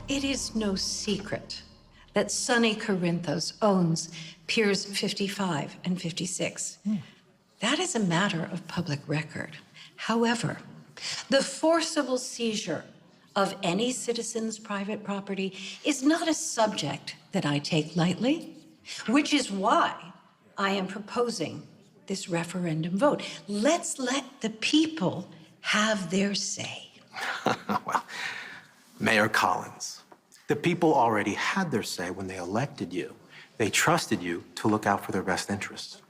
It is no secret that Sonny Corinthos owns Piers 55 and 56. That is a matter of public record. However, the forcible seizure of any citizen's private property is not a subject that I take lightly, which is why I am proposing this referendum vote. Let's let the people have their say. Well, Mayor Collins, the people already had their say when they elected you. They trusted you to look out for their best interests.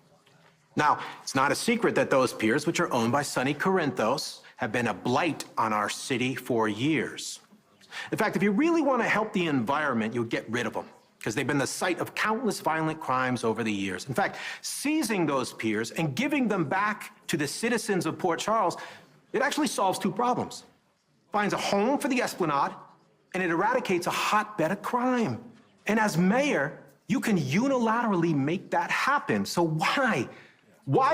Now, it's not a secret that those piers, which are owned by Sonny Corinthos, have been a blight on our city for years. In fact, if you really want to help the environment, you'll get rid of them, because they've been the site of countless violent crimes over the years. In fact, seizing those piers and giving them back to the citizens of Port Charles, it actually solves two problems. Finds a home for the Esplanade, and it eradicates a hotbed of crime. And as mayor, you can unilaterally make that happen. So why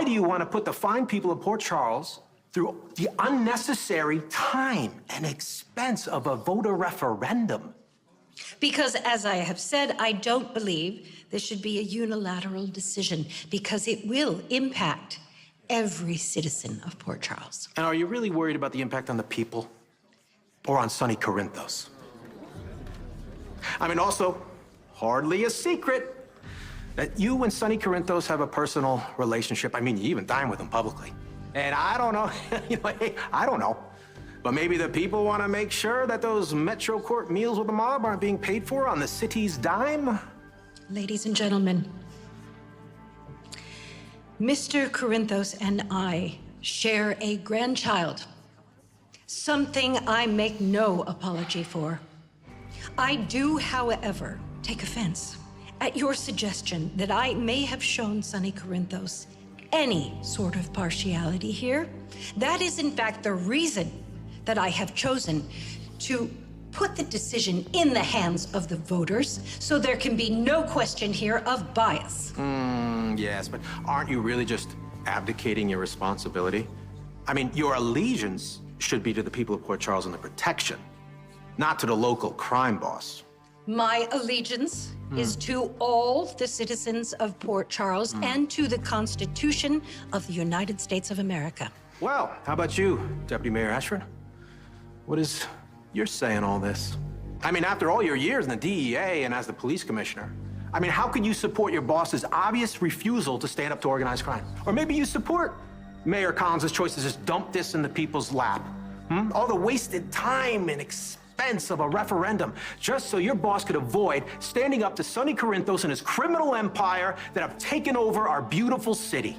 do you want to put the fine people of Port Charles through the unnecessary time and expense of a voter referendum? Because, as I have said, I don't believe this should be a unilateral decision, because it will impact every citizen of Port Charles. And are you really worried about the impact on the people or on Sonny Corinthos? I mean, also, hardly a secret that you and Sonny Corinthos have a personal relationship. I mean, you even dine with him publicly. And I don't know, hey, I don't know. But maybe the people want to make sure that those Metro Court meals with the mob aren't being paid for on the city's dime? Ladies and gentlemen, Mr. Corinthos and I share a grandchild, something I make no apology for. I do, however, take offense at your suggestion that I may have shown Sonny Corinthos any sort of partiality here. That is, in fact, the reason that I have chosen to put the decision in the hands of the voters, so there can be no question here of bias. Yes, but aren't you really just abdicating your responsibility? I mean, your allegiance should be to the people of Port Charles and the protection, not to the local crime boss. My allegiance is to all the citizens of Port Charles and to the Constitution of the United States of America. Well, how about you, Deputy Mayor Ashford? What is your say in all this? I mean, after all your years in the DEA and as the police commissioner, I mean, how could you support your boss's obvious refusal to stand up to organized crime? Or maybe you support Mayor Collins' choice to just dump this in the people's lap. All the wasted time and expense of a referendum just so your boss could avoid standing up to Sonny Corinthos and his criminal empire that have taken over our beautiful city.